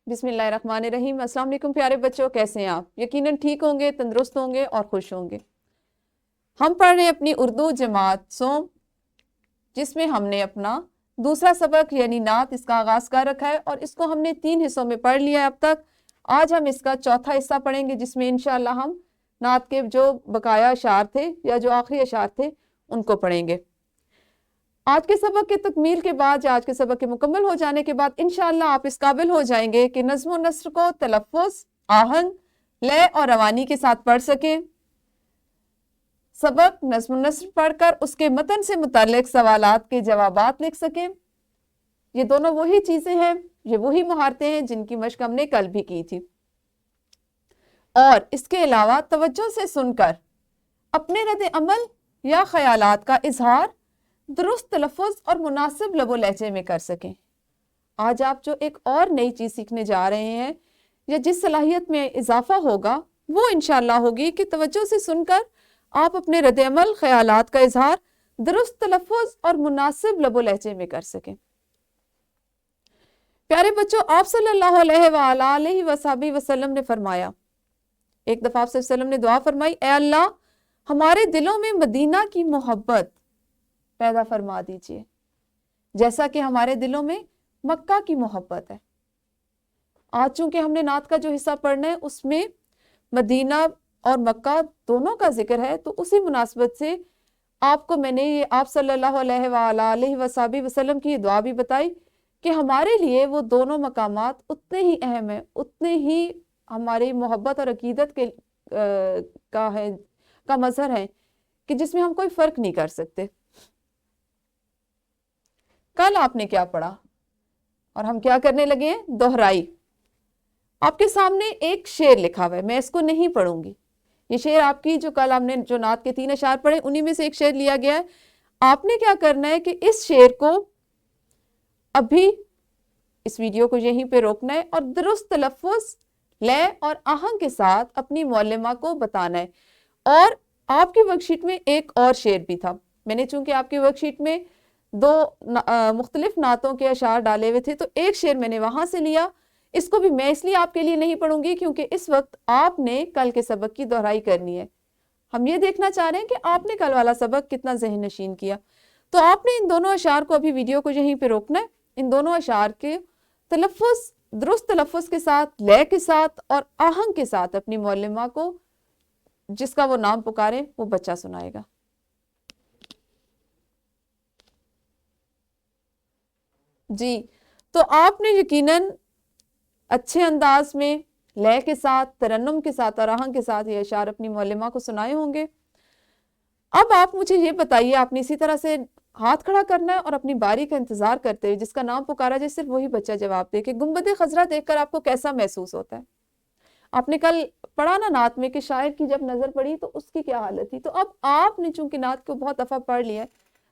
बिस्मिल्लाहिर्रहमानिर्रहीम। अस्सलाम वालेकुम प्यारे बच्चों, कैसे हैं आप? यकीनन ठीक होंगे, तंदुरुस्त होंगे और खुश होंगे। हम पढ़ रहे हैं अपनी उर्दू जमात सोम, जिसमें हमने अपना दूसरा सबक यानी नात इसका आगाज़ कर रखा है और इसको हमने 3 हिस्सों में पढ़ लिया है अब तक। आज हम इसका चौथा हिस्सा पढ़ेंगे, जिसमें इंशाअल्लाह हम नात के जो बकाया अशार थे या जो आखिरी अशार थे उनको पढ़ेंगे। आज के सबक के तकमील के बाद या आज के सबक के मुकम्मल हो जाने के बाद इंशाअल्लाह आप इस काबिल हो जाएंगे कि नज़्म व नस्र को तलफ़्फ़ुज़, आहंग, लय और रवानी के साथ पढ़ सकें। सबक नज़्म व नस्र पढ़कर उसके मतन से मुताल्लिक़ सवालात के जवाबात लिख सकें। ये दोनों वही चीज़ें हैं, ये वही महारतें हैं जिनकी मश्क हमने कल भी की थी। और इसके अलावा तवज्जो से सुनकर अपने रद्द अमल या ख़यालात का इजहार दुरुस्त तलफ़्फ़ुज़ और मुनासिब लबो लहजे में कर सकें। आज आप जो एक और नई चीज़ सीखने जा रहे हैं या जिस सलाहियत में इजाफा होगा वो इंशाअल्लाह होगी कि तवज्जो से सुनकर आप अपने रद्द अमल, ख़यालात का इजहार दुरुस्त तलफ़्फ़ुज़ और मुनासिब लबो लहजे में कर सकें। प्यारे बच्चों, आप सल्लल्लाहु अलैहि वसल्लम ने फरमाया, एक दफ़ा आप सल्लल्लाहु अलैहि वसल्लम ने दुआ फरमाई, ए अल्लाह हमारे दिलों में मदीना की मोहब्बत पैदा फरमा दीजिए, जैसा कि हमारे दिलों में मक्का की मोहब्बत है। आज चूंकि हमने नात का जो हिस्सा पढ़ना है उसमें मदीना और मक्का दोनों का जिक्र है, तो उसी मुनासबत से आपको मैंने ये आप सल्लल्लाहु अलैहि वसल्लम की दुआ भी बताई कि हमारे लिए वो दोनों मकामात उतने ही अहम है, उतने ही हमारी मोहब्बत और अकीदत के का मजहर है कि जिसमें हम कोई फ़र्क नहीं कर सकते। कल आपने क्या पढ़ा और हम क्या करने लगे हैं? दोहराई। आपके सामने एक शेर लिखा हुआ है, मैं इसको नहीं पढ़ूंगी। ये शेर आपकी जो कल हमने जो नात के 3 अशार पढ़े उन्हीं में से एक शेर लिया गया है। आपने क्या करना है कि इस शेर को अभी इस वीडियो को यहीं पे रोकना है और दुरुस्त तलफ़्फ़ुज़, लय और आहंग के साथ अपनी मौलिमा को बताना है। और आपकी वर्कशीट में एक और शेर भी था। मैंने चूंकि आपकी वर्कशीट में 2 मुख्तलिफ नातों के अशार डाले हुए थे, तो एक शेर मैंने वहां से लिया। इसको भी मैं इसलिए आपके लिए नहीं पढ़ूंगी क्योंकि इस वक्त आपने कल के सबक की दोहराई करनी है। हम ये देखना चाह रहे हैं कि आपने कल वाला सबक कितना ज़हन नशीन किया। तो आपने इन दोनों अशार को अभी वीडियो को यहीं पे रोकना है। इन दोनों अशार के तलफ़्फ़ुज़, दुरुस्त तलफ़्फ़ुज़ के साथ, लय के साथ और आहंग के साथ अपनी मौलिमा को जिसका वो नाम पुकारे वो बच्चा सुनाएगा। जी, तो आपने यकीनन अच्छे अंदाज में लय के साथ, तरन्नुम के साथ और आहंग के साथ ये अशार अपनी मौलिमा को सुनाए होंगे। अब आप मुझे ये बताइए, आपने इसी तरह से हाथ खड़ा करना है और अपनी बारी का इंतजार करते हुए जिसका नाम पुकारा जाए सिर्फ वही बच्चा जवाब दे कि गुंबद खजरा देखकर आपको कैसा महसूस होता है। आपने कल पढ़ा ना नात में कि शायर की जब नजर पड़ी तो उसकी क्या हालत थी। तो अब आपने चूंकि नात को बहुत दफा पढ़ लिया है,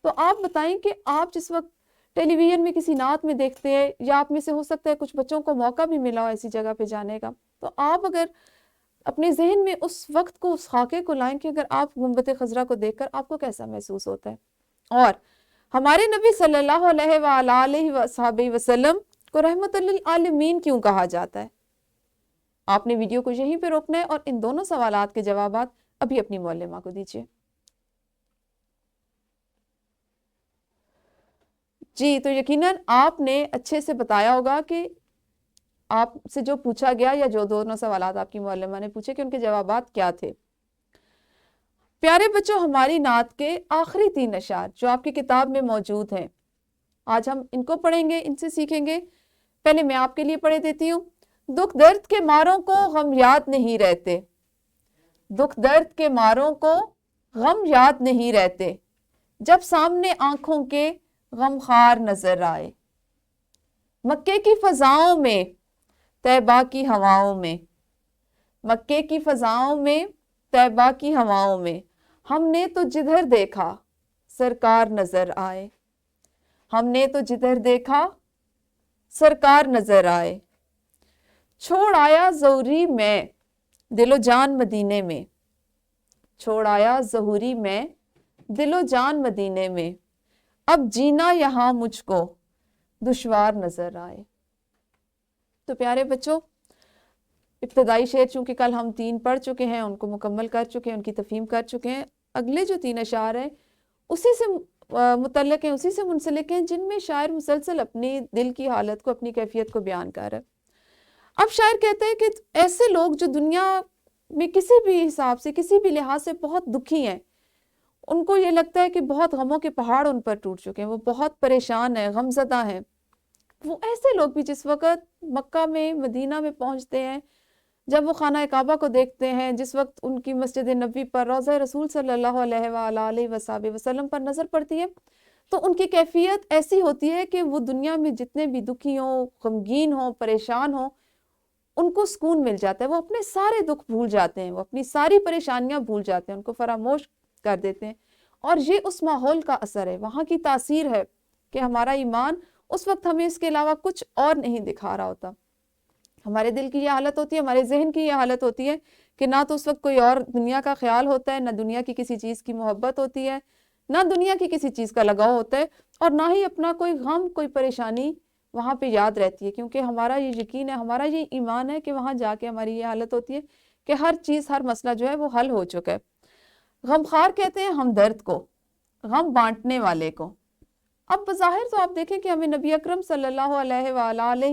तो आप बताएं कि आप जिस वक्त टेलीविजन में किसी नात में देखते हैं या आप में से हो सकता है कुछ बच्चों को मौका भी मिला हो ऐसी जगह पे जाने का, तो आप अगर अपने जहन में उस वक्त को, उस खाके को लाएं कि अगर आप गुंबद खजरा को देखकर आपको कैसा महसूस होता है। और हमारे नबी सल्लल्लाहु अलैहि वसल्लम को रहमतुल लिल आलमीन क्यों कहा जाता है? आपने वीडियो को यहीं पे रोकना है और इन दोनों सवालात के जवाबात अभी अपनी मौलिमा को दीजिए। जी, तो यकीनन आपने अच्छे से बताया होगा कि आपसे जो पूछा गया या जो दोनों सवालात आपकी मौलिमा ने पूछे कि उनके जवाबात क्या थे। प्यारे बच्चों, हमारी नात के आखिरी 3 अशार जो आपकी किताब में मौजूद हैं, आज हम इनको पढ़ेंगे, इनसे सीखेंगे। पहले मैं आपके लिए पढ़े देती हूँ। दुख दर्द के मारों को गम याद नहीं रहते, दुख दर्द के मारों को गम याद नहीं रहते, जब सामने आंखों के गमखार नजर आए। मक्के की फजाओं में, तैबा की हवाओं में, मक्के की फजाओं में, तैबा की हवाओं में, हमने तो जिधर देखा सरकार नजर आए, हमने तो जिधर देखा सरकार नजर आए। छोड़ आया ज़हूरी मैं दिलो जान मदीने में, छोड़ आया ज़हूरी मैं दिलो जान मदीने में, अब जीना यहाँ मुझको दुश्वार नजर आए। تو پیارے بچوں، ابتدائی شعر چونکہ کل ہم 3 پڑھ چکے ہیں، ان کو مکمل کر چکے ہیں، ان کی تفہیم کر چکے ہیں. اگلے جو 3 اشعار ہیں اسی سے متعلق ہیں، اسی سے منسلک ہیں، جن میں شاعر مسلسل اپنی دل کی حالت کو، اپنی کیفیت کو بیان کر رہا ہے. اب شاعر کہتے ہیں کہ ایسے لوگ جو دنیا میں کسی بھی حساب سے، کسی بھی لحاظ سے بہت دکھی ہیں، ان کو یہ لگتا ہے کہ بہت غموں کے پہاڑ ان پر ٹوٹ چکے ہیں، وہ بہت پریشان ہیں، غم زدہ ہیں. وہ ایسے لوگ بھی جس وقت مکہ میں، مدینہ میں پہنچتے ہیں، جب وہ خانہ کعبہ کو دیکھتے ہیں، جس وقت ان کی مسجد نبوی پر، روضہ رسول صلی اللہ علیہ وآلہ وسلم پر نظر پڑتی ہے، تو ان کی کیفیت ایسی ہوتی ہے کہ وہ دنیا میں جتنے بھی دکھی ہوں، غمگین ہوں، پریشان ہوں، ان کو سکون مل جاتا ہے. وہ اپنے سارے دکھ بھول جاتے ہیں، وہ اپنی ساری پریشانیاں بھول جاتے ہیں، ان کو فراموش کر دیتے ہیں. اور یہ اس ماحول کا اثر ہے، وہاں کی تاثیر ہے کہ ہمارا ایمان اس وقت ہمیں اس کے علاوہ کچھ اور نہیں دکھا رہا ہوتا. ہمارے دل کی یہ حالت ہوتی ہے، ہمارے ذہن کی یہ حالت ہوتی ہے کہ نہ تو اس وقت کوئی اور دنیا کا خیال ہوتا ہے، نہ دنیا کی کسی چیز کی محبت ہوتی ہے، نہ دنیا کی کسی چیز کا لگاؤ ہوتا ہے، اور نہ ہی اپنا کوئی غم، کوئی پریشانی وہاں پہ یاد رہتی ہے. کیونکہ ہمارا یہ یقین ہے، ہمارا یہ ایمان ہے کہ وہاں جا کے ہماری یہ حالت ہوتی ہے کہ ہر چیز، ہر مسئلہ جو ہے وہ حل ہو چکا ہے. غمخوار کہتے ہیں ہمدرد کو، غم بانٹنے والے کو. اب بظاہر تو آپ دیکھیں کہ ہمیں نبی اکرم صلی اللہ علیہ وآلہ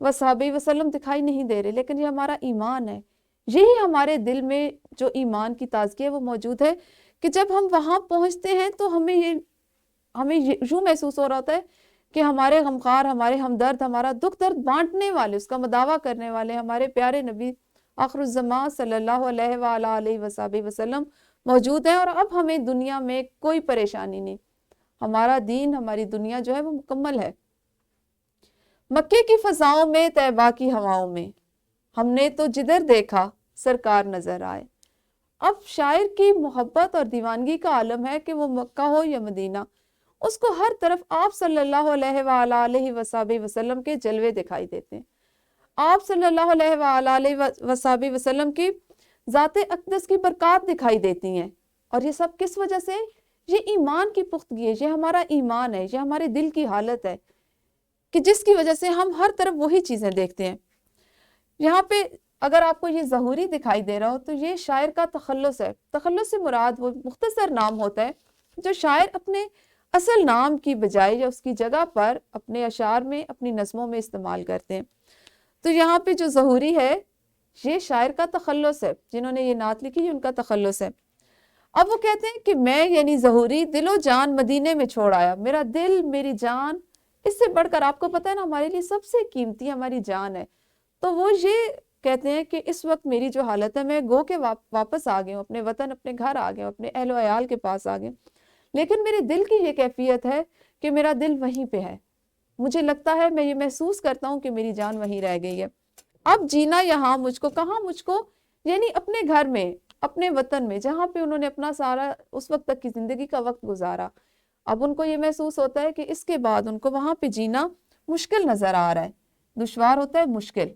وصحبہ وسلم دکھائی نہیں دے رہے، لیکن یہ ہمارا ایمان ہے. یہی ہمارے دل میں جو ایمان کی تازگی ہے وہ موجود ہے کہ جب ہم وہاں پہنچتے ہیں تو ہمیں یوں محسوس ہو رہا ہوتا ہے کہ ہمارے غمخوار، ہمارے ہمدرد، ہمارا دکھ درد بانٹنے والے، اس کا مداوع کرنے والے ہمارے پیارے نبی آخر الزمان صلی اللہ علیہ وآلہ وصحبہ وسلم موجود ہیں. اور اب ہمیں دنیا میں کوئی پریشانی نہیں، ہمارا دین، ہماری دنیا جو ہے وہ مکمل ہے. مکے کی فضاؤں میں، طیبہ کی ہواؤں میں، ہم نے تو جدھر دیکھا سرکار نظر آئے. اب شاعر کی محبت اور دیوانگی کا عالم ہے کہ وہ مکہ ہو یا مدینہ، اس کو ہر طرف آپ صلی اللہ علیہ وآلہ وصحبہ وسلم کے جلوے دکھائی دیتے ہیں. آپ صلی اللہ علیہ وآلہ وصحبہ وسلم کی ذات اقدس کی برکات دکھائی دیتی ہیں. اور یہ سب کس وجہ سے؟ یہ ایمان کی پختگی ہے، یہ ہمارا ایمان ہے، یہ ہمارے دل کی حالت ہے کہ جس کی وجہ سے ہم ہر طرف وہی چیزیں دیکھتے ہیں. یہاں پہ اگر آپ کو یہ ظہوری دکھائی دے رہا ہو تو یہ شاعر کا تخلص ہے. تخلص سے مراد وہ مختصر نام ہوتا ہے جو شاعر اپنے اصل نام کی بجائے یا اس کی جگہ پر اپنے اشعار میں، اپنی نظموں میں استعمال کرتے ہیں. تو یہاں پہ جو ظہوری ہے یہ شاعر کا تخلص ہے، جنہوں نے یہ نعت لکھی یہ ان کا تخلص ہے. اب وہ کہتے ہیں کہ میں یعنی ظہوری دل و جان مدینے میں چھوڑ آیا. میرا دل، میری جان، اس سے بڑھ کر آپ کو پتہ ہے نا ہمارے لیے سب سے قیمتی ہماری جان ہے. تو وہ یہ کہتے ہیں کہ اس وقت میری جو حالت ہے، میں گو کے واپس آ گئے ہوں، اپنے وطن، اپنے گھر آ گئے ہوں، اپنے اہل و عیال کے پاس آ گئے، لیکن میرے دل کی یہ کیفیت ہے کہ میرا دل وہیں پہ ہے. مجھے لگتا ہے، میں یہ محسوس کرتا ہوں کہ میری جان وہیں رہ گئی ہے. اب جینا یہاں مجھ کو، کہاں مجھ کو؟ یعنی اپنے گھر میں، اپنے وطن میں، جہاں پہ انہوں نے اپنا سارا اس وقت تک کی زندگی کا وقت گزارا. اب ان کو یہ محسوس ہوتا ہے کہ اس کے بعد ان کو وہاں پہ جینا مشکل نظر آ رہا ہے، دشوار ہوتا ہے، مشکل.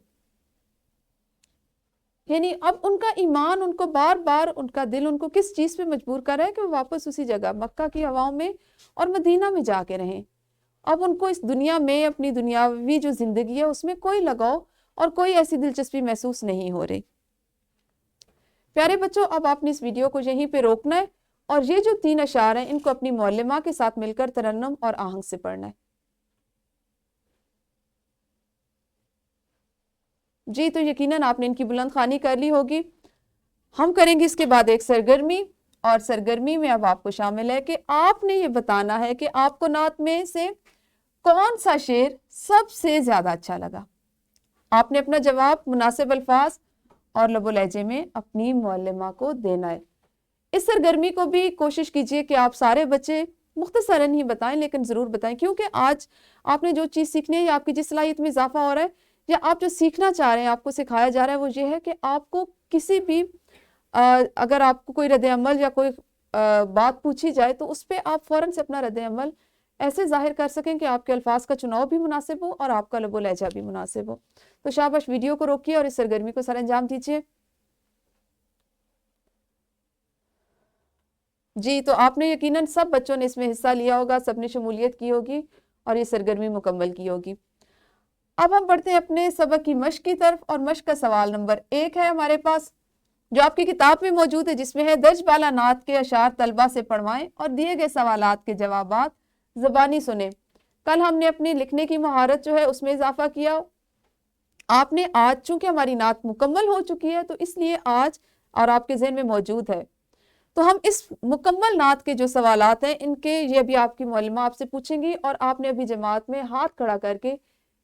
یعنی اب ان کا ایمان ان کو بار بار، ان کا دل ان کو کس چیز پہ مجبور کر رہا ہے کہ وہ واپس اسی جگہ مکہ کی ہواؤں میں اور مدینہ میں جا کے رہیں. اب ان کو اس دنیا میں، اپنی دنیاوی جو زندگی ہے اس میں کوئی لگاؤ اور کوئی ایسی دلچسپی محسوس نہیں ہو رہی. پیارے بچوں، اب آپ نے اس ویڈیو کو یہیں پہ روکنا ہے اور یہ جو 3 اشعار ہیں ان کو اپنی معلمہ کے ساتھ مل کر ترنم اور آہنگ سے پڑھنا ہے. جی تو یقیناً آپ نے ان کی بلند خوانی کر لی ہوگی. ہم کریں گے اس کے بعد ایک سرگرمی، اور سرگرمی میں اب آپ کو شامل ہے کہ آپ نے یہ بتانا ہے کہ آپ کو نعت میں سے کون سا شعر سب سے زیادہ اچھا لگا. آپ نے اپنا جواب مناسب الفاظ اور لب و لہجے میں اپنی معلمہ کو دینا ہے. اس سرگرمی کو بھی کوشش کیجئے کہ آپ سارے بچے مختصراً ہی بتائیں، لیکن ضرور بتائیں، کیونکہ آج آپ نے جو چیز سیکھنی ہے یا آپ کی جس صلاحیت میں اضافہ ہو رہا ہے یا آپ جو سیکھنا چاہ رہے ہیں، آپ کو سکھایا جا رہا ہے، وہ یہ ہے کہ آپ کو کسی بھی اگر آپ کو کوئی رد عمل یا کوئی بات پوچھی جائے تو اس پہ آپ فوراً سے اپنا رد عمل ایسے ظاہر کر سکیں کہ آپ کے الفاظ کا چناؤ بھی مناسب ہو اور آپ کا لب و لہجہ بھی مناسب ہو. تو شاباش، ویڈیو کو روکیے اور اس سرگرمی کو سر انجام دیجیے. جی تو آپ نے یقیناً سب بچوں نے اس میں حصہ لیا ہوگا، سب نے شمولیت کی ہوگی اور یہ سرگرمی مکمل کی ہوگی. अब हम बढ़ते हैं अपने सबक की मश्क की तरफ, और मश्क का सवाल नंबर 1 है हमारे पास, जो आपकी किताब में मौजूद है, जिसमें है दर्ज बाला नात के अशार तलबा से पढ़वाएं और दिए गए सवालात के जवाबात ज़बानी सुने। कल हमने अपनी लिखने की महारत जो है उसमें इजाफा किया। आपने आज, चूंकि हमारी नात मुकम्मल हो चुकी है, तो इसलिए आज और आपके ज़हन में मौजूद है, तो हम इस मुकम्मल नात के जो सवालात हैं इनके ये भी आपकी मौलमा आपसे पूछेंगी, और आपने अभी जमात में हाथ खड़ा करके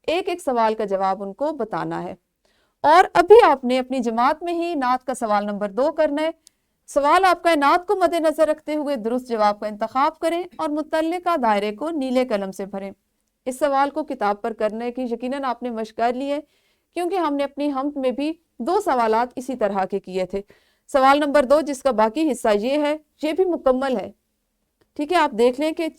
एक एक सवाल का जवाब उनको बताना है। और अभी आपने अपनी जमात में ही नात का सवाल नंबर 2 करना है। सवाल आपका है, नात को मद्देनजर रखते हुए दुरुस्त जवाब का इंतखाब करें और मुतल्लिका दायरे को नीले कलम से भरें। इस सवाल को किताब पर करने की यकीनन आपने मशक कर ली है, क्योंकि हमने अपनी हमत में भी 2 सवालात इसी तरह के किए थे। सवाल नंबर 2 जिसका बाकी हिस्सा ये है, ये भी मुकम्मल है। ठीक है, आप देख लें कि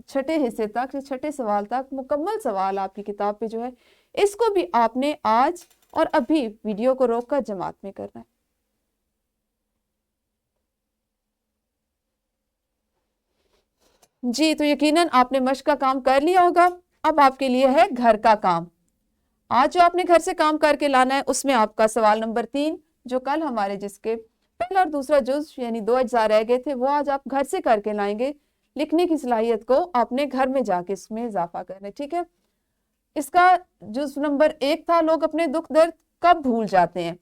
छठे हिस्से तक, छठे सवाल तक मुकम्मल सवाल आपकी किताब पे जो है, इसको भी आपने आज और अभी वीडियो को रोककर जमात में करना है। जी, तो यकीनन आपने मश्क का काम कर लिया होगा। अब आपके लिए है घर का काम। आज जो आपने घर से काम करके लाना है, उसमें आपका सवाल नंबर 3, जो कल हमारे जिसके पहला और दूसरा जुज यानी 2 अज्जा रह गए थे, वो आज आप घर से करके लाएंगे। लिखने की सलाहियत को आपने घर में जाके इसमें इजाफा करना है। ठीक है, इसका जुज नंबर 1 था, लोग अपने दुख दर्द कब भूल जाते हैं।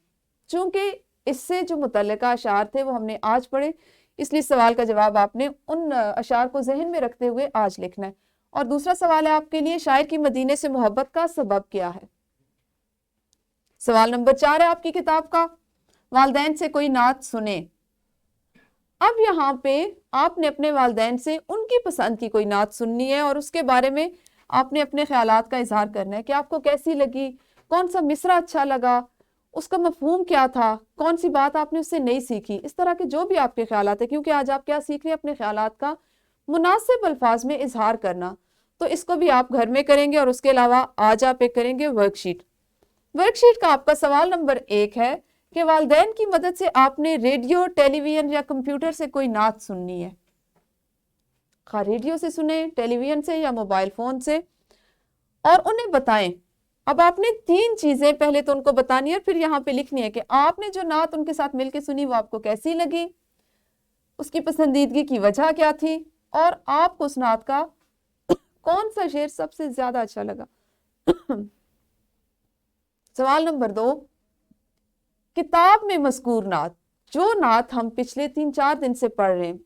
चूंकि इससे जो मुतल्लिका अशार थे वो हमने आज पढ़े, इसलिए सवाल का जवाब आपने उन अशार को जहन में रखते हुए आज लिखना है। और दूसरा सवाल है आपके लिए, शायर की मदीने से मोहब्बत का सबब क्या है। सवाल नंबर 4 है आपकी किताब का, वालदैन से कोई नात सुने। अब यहाँ पे आपने अपने वालदैन से उनकी पसंद की कोई नात सुननी है, और उसके बारे में आपने अपने ख्यालात का इजहार करना है कि आपको कैसी लगी, कौन सा मिसरा अच्छा लगा, उसका मफहूम क्या था, कौन सी बात आपने उससे नहीं सीखी। इस तरह के जो भी आपके ख्यालात है, क्योंकि आज आप क्या सीख रहे हैं, अपने ख्यालात का मुनासिब अल्फाज में इजहार करना, तो इसको भी आप घर में करेंगे। और उसके अलावा आज आप एक करेंगे वर्कशीट। वर्कशीट का आपका सवाल नंबर 1 है कि वालिदैन की मदद से आपने रेडियो, टेलीविजन या कंप्यूटर से कोई नात सुननी है। खा रेडियो से सुने, टेलीविजन से या मोबाइल फोन से, और उन्हें बताएं। अब आपने 3 चीजें पहले तो उनको बतानी है, और फिर यहाँ पे लिखनी है कि आपने जो नात उनके साथ मिलकर सुनी वो आपको कैसी लगी, उसकी पसंदीदगी की वजह क्या थी, और आपको उस नात का कौन सा शेर सबसे ज्यादा अच्छा लगा। सवाल नंबर 2, किताब में मज़कूर नात, जो नात हम पिछले 3-4 दिन से पढ़ रहे हैं,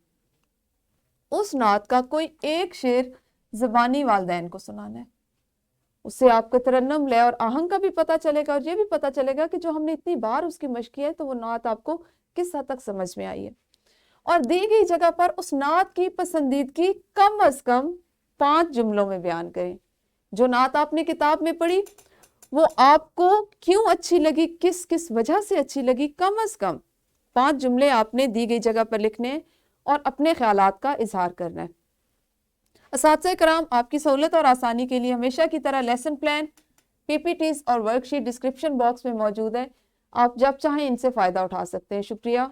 उस नात का कोई एक शेर ज़बानी वालिदैन को सुनाना है। उससे आपको तरन्नुम, लय और आहंग का भी पता चलेगा, और ये भी पता चलेगा कि जो हमने इतनी बार उसकी मशक की है, तो वो नात आपको किस हद तक समझ में आई है। और दी गई जगह पर उस नात की पसंदीदगी कम अज कम 5 जुमलों में बयान करें। जो नात आपने किताब में पढ़ी वो आपको क्यों अच्छी लगी, किस किस वजह से अच्छी लगी, कम अज कम 5 जुमले आपने दी गई जगह पर लिखने और अपने ख्यालात का इजहार करना है। असातिज़ा कराम, आपकी सहूलत और आसानी के लिए हमेशा की तरह लेसन प्लान, पीपीटीज और वर्कशीट डिस्क्रिप्शन बॉक्स में मौजूद है। आप जब चाहें इनसे फ़ायदा उठा सकते हैं। शुक्रिया।